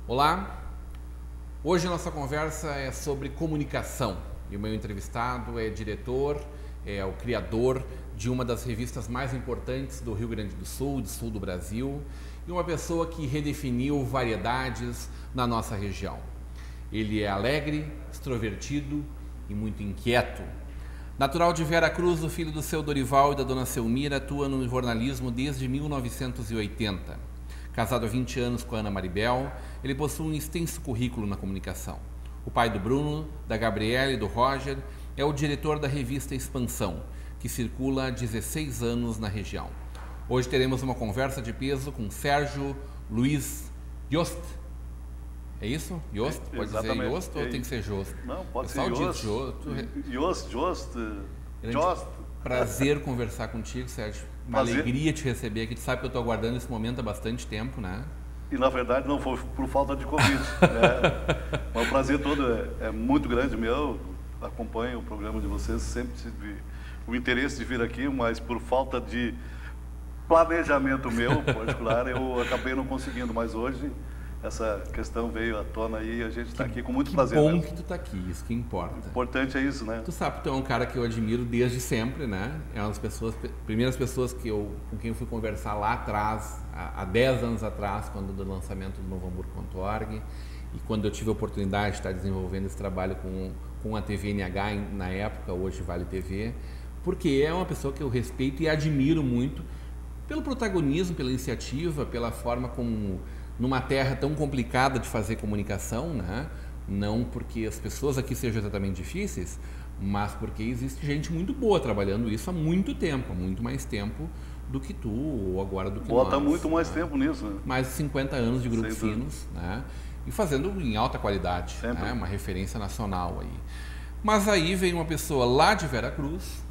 Olá, hoje a nossa conversa é sobre comunicação e o meu entrevistado é diretor, é o criador de uma das revistas mais importantes do Rio Grande do Sul do Brasil e uma pessoa que redefiniu variedades na nossa região. Ele é alegre, extrovertido e muito inquieto. Natural de Vera Cruz, o filho do seu Dorival e da dona Selmira, atua no jornalismo desde 1980. Casado há 20 anos com a Ana Maribel, ele possui um extenso currículo na comunicação. O pai do Bruno, da Gabriela e do Roger é o diretor da revista Expansão, que circula há 16 anos na região. Hoje teremos uma conversa de peso com Sérgio Luiz Jost. É isso? Jost? Pode dizer Jost ou tem que ser Jost? Não, pode ser Jost. Jost. Prazer conversar contigo, Sérgio. Uma alegria te receber aqui. Tu sabe que eu estou aguardando esse momento há bastante tempo, né? E na verdade não foi por falta de convite. Né? Mas o prazer todo é muito grande meu. Acompanho o programa de vocês, sempre tive o interesse de vir aqui, mas por falta de planejamento meu particular, eu acabei não conseguindo. Mas hoje essa questão veio à tona aí e a gente está aqui com muito prazer. Que bom que tu está aqui, isso que importa. O importante é isso, né? Tu sabe que tu é um cara que eu admiro desde sempre, né? É uma das primeiras pessoas com quem eu fui conversar lá atrás, há 10 anos atrás, quando do lançamento do novohamburgo.org, e quando eu tive a oportunidade de estar desenvolvendo esse trabalho com a TVNH na época, hoje Vale TV, porque é uma pessoa que eu respeito e admiro muito pelo protagonismo, pela iniciativa, pela forma como numa terra tão complicada de fazer comunicação, né? Não porque as pessoas aqui sejam exatamente difíceis, mas porque existe gente muito boa trabalhando isso há muito tempo, há muito mais tempo do que tu ou agora do que nós. Bota muito mais tempo nisso. Né? Mais de 50 anos de Grupo Sinos, né? E fazendo em alta qualidade, né? Uma referência nacional aí. Mas aí veio uma pessoa lá de Vera Cruz,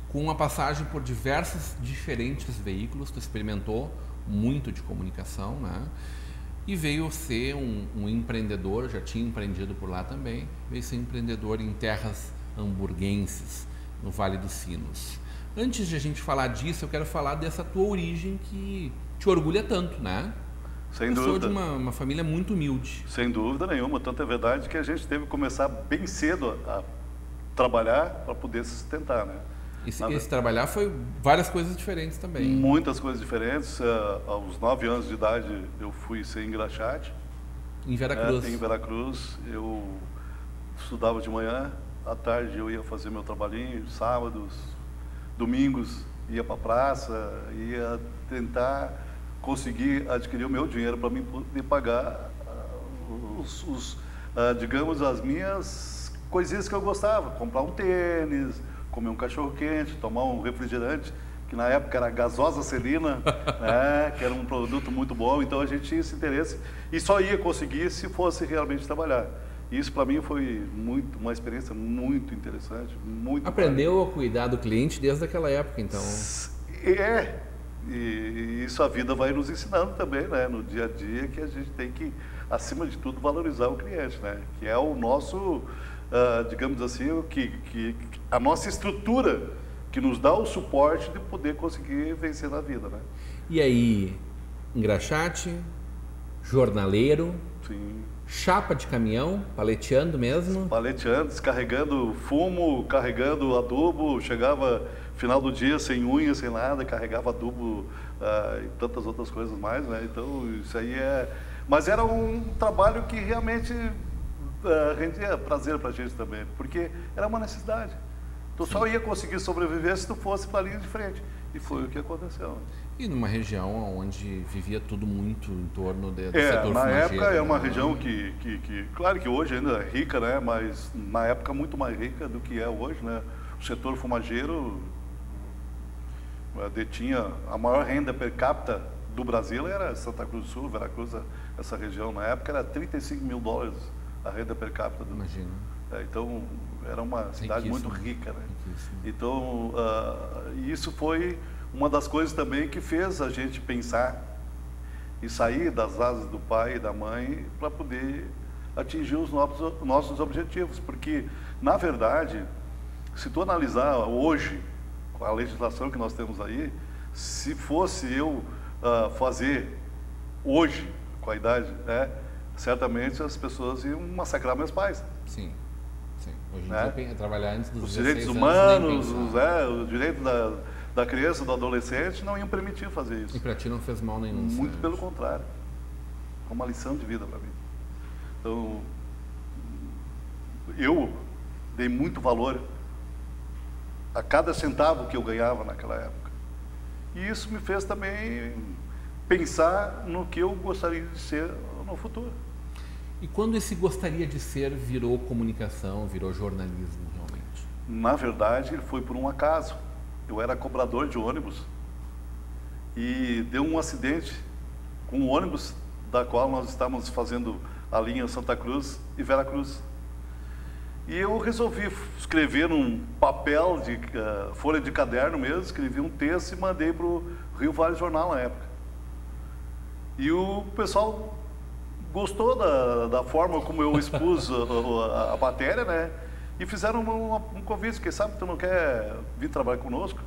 com uma passagem por diversos diferentes veículos, tu experimentou muito de comunicação, né? E veio ser um empreendedor, já tinha empreendido por lá também, veio ser empreendedor em terras hamburguenses, no Vale dos Sinos. Antes de a gente falar disso, eu quero falar dessa tua origem que te orgulha tanto, né? Sem dúvida. Eu sou de uma família muito humilde. Sem dúvida nenhuma, tanto é verdade que a gente teve que começar bem cedo a trabalhar para poder se sustentar, né? Esse trabalhar foi várias coisas diferentes também. Muitas coisas diferentes. Aos 9 anos de idade eu fui ser engraxate. Em Vera Cruz? Em Vera Cruz. Eu estudava de manhã, à tarde eu ia fazer meu trabalhinho, sábados, domingos, ia para a praça, ia tentar conseguir adquirir o meu dinheiro para mim poder pagar digamos, as minhas coisinhas que eu gostava. Comprar um tênis, comer um cachorro-quente, tomar um refrigerante, que na época era gasosa celina, né, que era um produto muito bom, então a gente tinha esse interesse e só ia conseguir se fosse realmente trabalhar. Isso para mim foi uma experiência muito interessante, muito. Aprendeu a cuidar do cliente desde aquela época, então? E isso a vida vai nos ensinando também, né, no dia a dia, que a gente tem que, acima de tudo, valorizar o cliente, né, que é o nosso... digamos assim, a nossa estrutura que nos dá o suporte de poder conseguir vencer na vida, né? E aí, engraxate, jornaleiro, sim, chapa de caminhão, paleteando mesmo? Paleteando, descarregando fumo, carregando adubo, chegava final do dia sem unha, sem nada, carregava adubo e tantas outras coisas mais, né? Então, isso aí Mas era um trabalho que realmente... rendia prazer para a gente também, porque era uma necessidade. Tu só ia conseguir sobreviver se tu fosse para a linha de frente. E foi o que aconteceu. E numa região onde vivia tudo muito em torno do setor na fumageiro, época é uma né? região que, claro que hoje ainda é rica, né? Mas na época muito mais rica do que é hoje, né? O setor fumageiro detinha a maior renda per capita do Brasil, era Santa Cruz do Sul, Veracruz, essa região. Na época era $35 mil a renda per capita. Imagina. Então, era uma cidade muito rica, né? Então, isso foi uma das coisas também que fez a gente pensar e sair das asas do pai e da mãe para poder atingir os nossos objetivos. Porque, na verdade, se tu analisar hoje, com a legislação que nós temos aí, se fosse eu fazer hoje, com a idade, né, certamente as pessoas iam massacrar meus pais. Sim, sim. Hoje em dia, trabalhar antes dos 16 direitos anos, humanos, o direito da criança, do adolescente, não iam permitir fazer isso. E para ti não fez mal nenhum? Muito pelo contrário. É uma lição de vida para mim. Então, eu dei muito valor a cada centavo que eu ganhava naquela época. E isso me fez também pensar no que eu gostaria de ser no futuro. E quando esse gostaria de ser virou comunicação, virou jornalismo realmente? Na verdade, foi por um acaso. Eu era cobrador de ônibus e deu um acidente com um ônibus da qual nós estávamos fazendo a linha Santa Cruz e Veracruz. E eu resolvi escrever num papel de folha de caderno mesmo, escrevi um texto e mandei para o Rio Vale Jornal na época. E o pessoal gostou da forma como eu expus a matéria, né? E fizeram um convite, quem sabe tu não quer vir trabalhar conosco?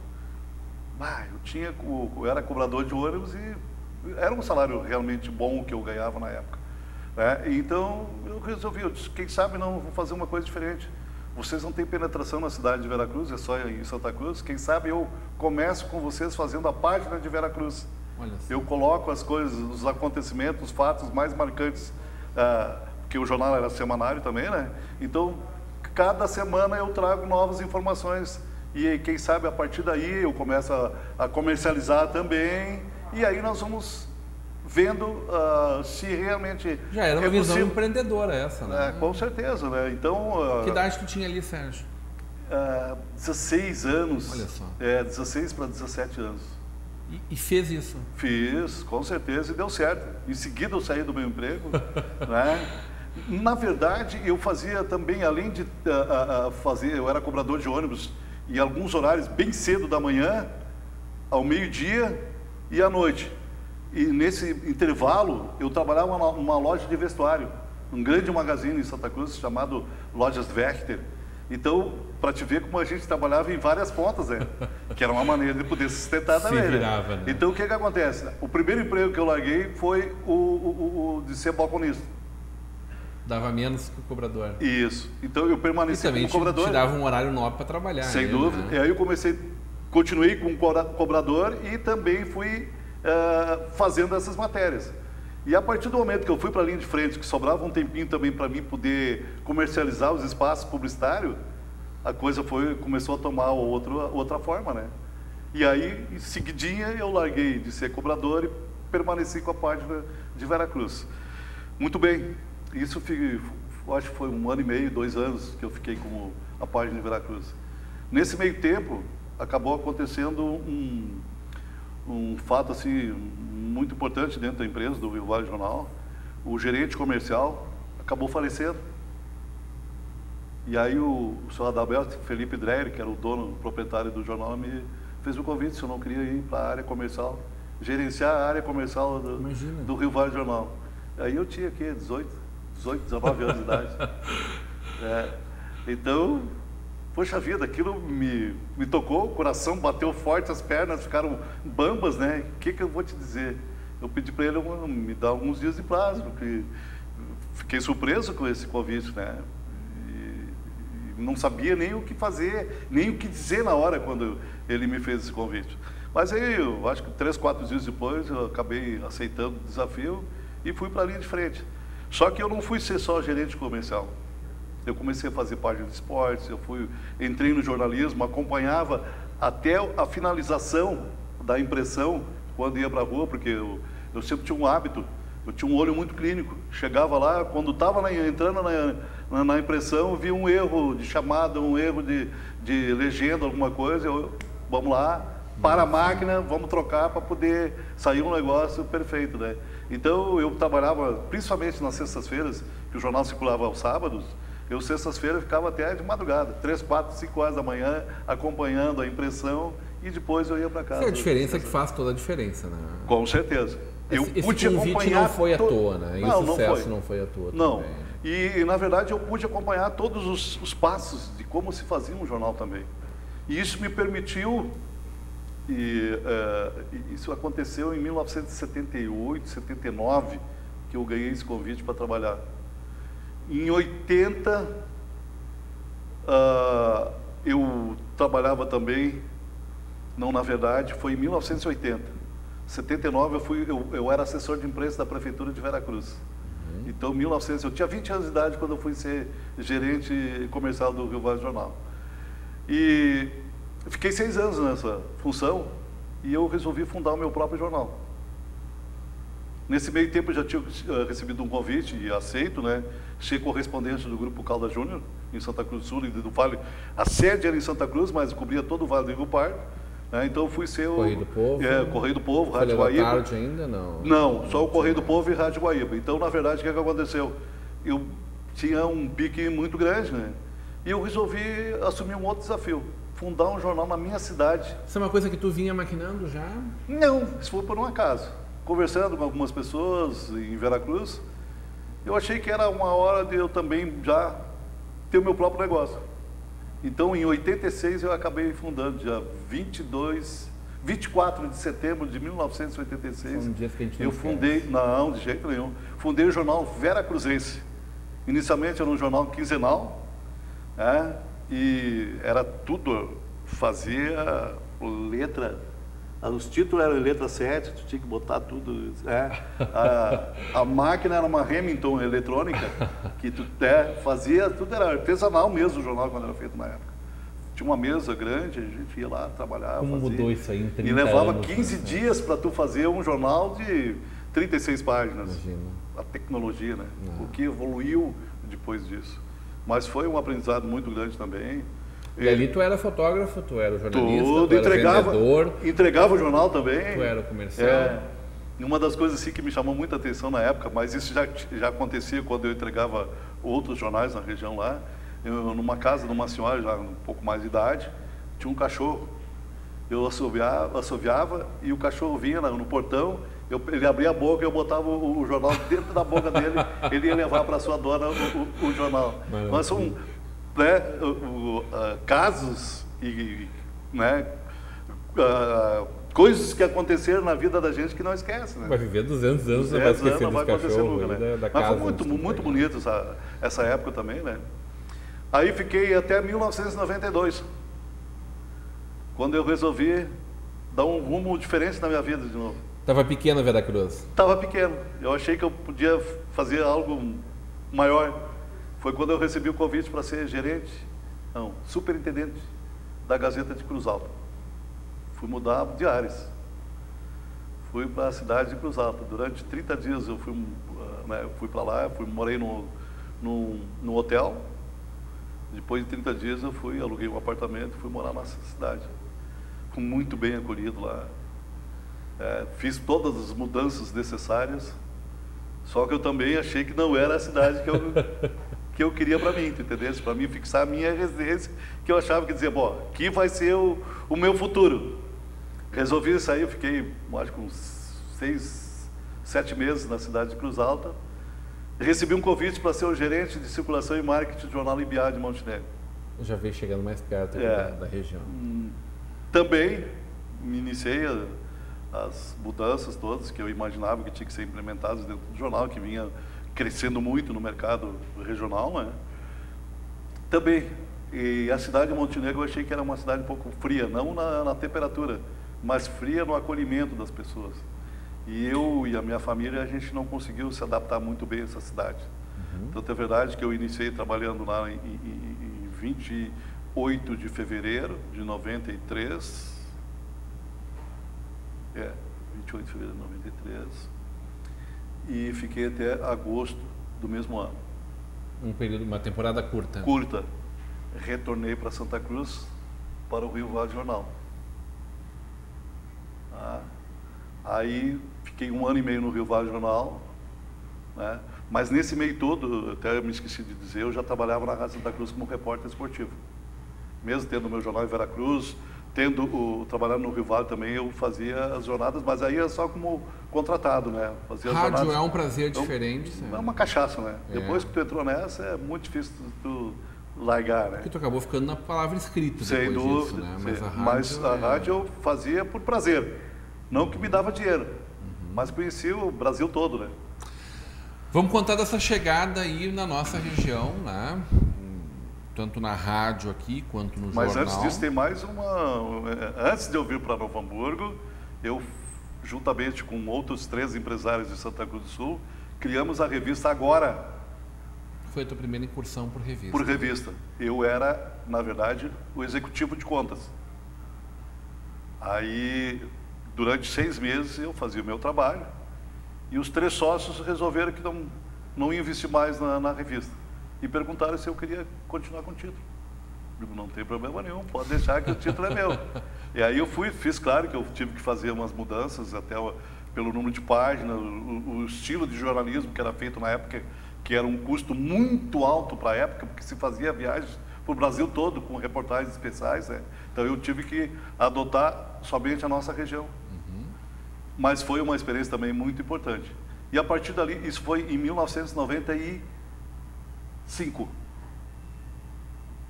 Eu era cobrador de ônibus e era um salário realmente bom que eu ganhava na época. Né? Então eu resolvi, quem sabe não vou fazer uma coisa diferente. Vocês não têm penetração na cidade de Veracruz, é só em Santa Cruz. Quem sabe eu começo com vocês fazendo a página de Veracruz. Eu coloco as coisas, os acontecimentos, os fatos mais marcantes, porque o jornal era semanário também, né? Então, cada semana eu trago novas informações e quem sabe a partir daí eu começo a comercializar também e aí nós vamos vendo se realmente... Já era uma visão empreendedora essa, né? Com certeza, né? Então... Que idade tu tinha ali, Sérgio? 16 anos. Olha só. 16 para 17 anos. E fez isso? Fiz, com certeza, e deu certo. Em seguida eu saí do meu emprego, né? Na verdade, eu fazia também, além de fazer, eu era cobrador de ônibus, e alguns horários bem cedo da manhã, ao meio-dia e à noite. E nesse intervalo, eu trabalhava numa loja de vestuário, um grande magazine em Santa Cruz, chamado Lojas Werchter. Então, para te ver como a gente trabalhava em várias pontas, né? Que era uma maneira de poder sustentar também. Se virava, né? Então, o que acontece? O primeiro emprego que eu larguei foi o de ser balconista. Dava menos que o cobrador. Isso. Então, eu permaneci como cobrador. E também te dava um horário nobre para trabalhar. Sem dúvida. Né? E aí eu continuei como cobrador e também fui fazendo essas matérias. E a partir do momento que eu fui para a linha de frente, que sobrava um tempinho também para mim poder comercializar os espaços publicitários, a coisa começou a tomar outra forma, né? E aí, em seguidinha, eu larguei de ser cobrador e permaneci com a página de Veracruz. Muito bem, isso acho que foi 1 ano e meio, 2 anos que eu fiquei com a página de Veracruz. Nesse meio tempo, acabou acontecendo um fato assim muito importante dentro da empresa do Rio Vale Jornal. O gerente comercial acabou falecendo. E aí o senhor Adalberto Felipe Dreyer, que era o dono, o proprietário do jornal, me fez o convite se eu não queria ir para a área comercial, gerenciar a área comercial do Rio Vale Jornal. Aí eu tinha aqui 18, 19 anos de idade. Então, poxa vida, aquilo me tocou, o coração bateu forte, as pernas ficaram bambas, né? O que eu vou te dizer? Eu pedi para ele me dar alguns dias de prazo, porque fiquei surpreso com esse convite, né? E não sabia nem o que fazer, nem o que dizer na hora quando ele me fez esse convite. Mas aí, eu acho que 3, 4 dias depois, eu acabei aceitando o desafio e fui para a linha de frente. Só que eu não fui ser só gerente comercial. Eu comecei a fazer página de esportes, entrei no jornalismo, acompanhava até a finalização da impressão quando ia para a rua, porque eu sempre tinha um hábito, eu tinha um olho muito clínico. Chegava lá, quando estava entrando na impressão, via um erro de chamada, um erro de legenda, alguma coisa, vamos lá, para a máquina, vamos trocar para poder sair um negócio perfeito, né? Então eu trabalhava, principalmente nas sextas-feiras, que o jornal circulava aos sábados. Eu, sextas-feiras, ficava até de madrugada, 3, 4, 5 horas da manhã, acompanhando a impressão e depois eu ia para casa. Essa é a diferença que faz toda a diferença, né? Com certeza. Esse convite não foi à toa, né? E o sucesso não foi à toa não. também. E, na verdade, eu pude acompanhar todos os passos de como se fazia um jornal também. E isso me permitiu, isso aconteceu em 1978, 79, que eu ganhei esse convite para trabalhar. Em 80, eu trabalhava também, não, na verdade, foi em 1980. 79 eu era assessor de imprensa da Prefeitura de Veracruz. Então, eu tinha 20 anos de idade quando eu fui ser gerente comercial do Rio Vale Jornal. E fiquei 6 anos nessa função e eu resolvi fundar o meu próprio jornal. Nesse meio tempo eu já tinha recebido um convite e aceito, né? Ser correspondente do Grupo Caldas Júnior, em Santa Cruz do Sul e do Vale. A sede era em Santa Cruz, mas cobria todo o Vale do Rio Pardo. Então fui ser o Correio do Povo. Correio do Povo, Rádio Guaíba. Da tarde ainda não? Não, só o Correio do Povo e Rádio Guaíba. Então, na verdade, o que aconteceu? Eu tinha um pique muito grande, né? E eu resolvi assumir um outro desafio, fundar um jornal na minha cidade. Isso é uma coisa que tu vinha maquinando já? Não, isso foi por um acaso. Conversando com algumas pessoas em Veracruz, eu achei que era uma hora de eu também já ter o meu próprio negócio. Então, em 86, eu acabei fundando, dia 24 de setembro de 1986. São dias que a gente não eu fundei, não, de jeito nenhum, fundei o jornal Veracruzense. Inicialmente era um jornal quinzenal, e era tudo, fazia letra, os títulos eram em letra 7, tu tinha que botar tudo. A máquina era uma Remington eletrônica, que tu fazia, tudo era artesanal mesmo o jornal quando era feito na época. Tinha uma mesa grande, a gente ia lá trabalhar. Como fazia, mudou isso aí em 30 e levava anos, 15 dias para tu fazer um jornal de 36 páginas. Imagina. A tecnologia, né? O que evoluiu depois disso. Mas foi um aprendizado muito grande também. E ali tu era fotógrafo, tu era jornalista, tu era vendedor. Entregava o jornal também. Tu era comercial. Uma das coisas assim, que me chamou muita atenção na época, mas isso já acontecia quando eu entregava outros jornais na região lá. Numa casa de uma senhora, já um pouco mais de idade, tinha um cachorro. Eu assoviava e o cachorro vinha no portão, ele abria a boca e eu botava o jornal dentro da boca dele, ele ia levar para a sua dona o jornal. Mas são casos e coisas que aconteceram na vida da gente que não esquece, né? Vai viver 200 anos, não vai esquecer não vai desse cachorro nunca, né? da Mas casa. foi muito bonito essa época também, né? Aí fiquei até 1992, quando eu resolvi dar um rumo diferente na minha vida de novo. Estava pequeno a Veracruz? Estava pequeno. Eu achei que eu podia fazer algo maior. Foi quando eu recebi o convite para ser superintendente da Gazeta de Cruz Alta. Fui mudar de Ares. Fui para a cidade de Cruz Alta. Durante 30 dias eu fui para lá, morei no hotel. Depois de 30 dias eu aluguei um apartamento e fui morar nessa cidade. Fui muito bem acolhido lá. Fiz todas as mudanças necessárias, só que eu também achei que não era a cidade que eu queria para mim, entendeu? Para mim fixar a minha residência, que eu achava que dizia, aqui vai ser o meu futuro. Resolvi sair, eu fiquei, acho que uns 6, 7 meses na cidade de Cruz Alta. Recebi um convite para ser o gerente de circulação e marketing do jornal Ibiá de Montenegro. Eu já veio chegando mais perto da região. Também me iniciei as mudanças todas que eu imaginava que tinha que ser implementadas dentro do jornal, que vinha crescendo muito no mercado regional, né? Também, e a cidade de Montenegro eu achei que era uma cidade um pouco fria, não na temperatura, mas fria no acolhimento das pessoas. E eu e a minha família, a gente não conseguiu se adaptar muito bem a essa cidade. Tanto é verdade que eu iniciei trabalhando lá em 28 de fevereiro de 93. 28 de fevereiro de 93. E fiquei até agosto do mesmo ano. Uma temporada curta. Curta. Retornei para Santa Cruz, para o Rio Vale Jornal. Aí fiquei 1 ano e meio no Rio Vale Jornal, né? Mas nesse meio todo, até me esqueci de dizer, eu já trabalhava na Rádio Santa Cruz como repórter esportivo. Mesmo tendo meu jornal em Veracruz, trabalhando no Rio Vale também, eu fazia as jornadas, mas aí era só como contratado, né? Fazia as Rádio jornadas. é um prazer diferente. É uma cachaça, né? Depois que tu entrou nessa, é muito difícil tu largar, né? Porque tu acabou ficando na palavra escrita Sem depois dúvida, disso, né? Mas a rádio eu fazia por prazer, não que me dava dinheiro, mas conheci o Brasil todo, né? Vamos contar dessa chegada aí na nossa região, né? Tanto na rádio aqui, quanto no jornal. Mas antes disso tem mais uma... Antes de eu vir para Novo Hamburgo, eu, juntamente com outros 3 empresários de Santa Cruz do Sul, criamos a revista Agora. Foi a tua primeira incursão por revista? Por revista. Eu era, na verdade, o executivo de contas. Aí, durante 6 meses, eu fazia o meu trabalho e os 3 sócios resolveram que não iam investir mais na revista. E perguntaram se eu queria continuar com o título. Eu digo, não tem problema nenhum, pode deixar que o título é meu. E aí eu fiz claro que eu tive que fazer umas mudanças, até pelo número de páginas, o estilo de jornalismo que era feito na época, que era um custo muito alto para a época, porque se fazia viagens para o Brasil todo, com reportagens especiais, né? Então eu tive que adotar somente a nossa região. Mas foi uma experiência também muito importante. E a partir dali, isso foi em 1995.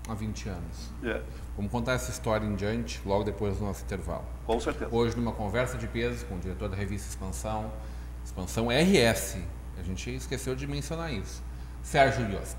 Há 20 anos. É. Vamos contar essa história em diante, logo depois do nosso intervalo. Com certeza. Hoje, numa conversa de peso com o diretor da revista Expansão RS. A gente esqueceu de mencionar isso. Sérgio Yost.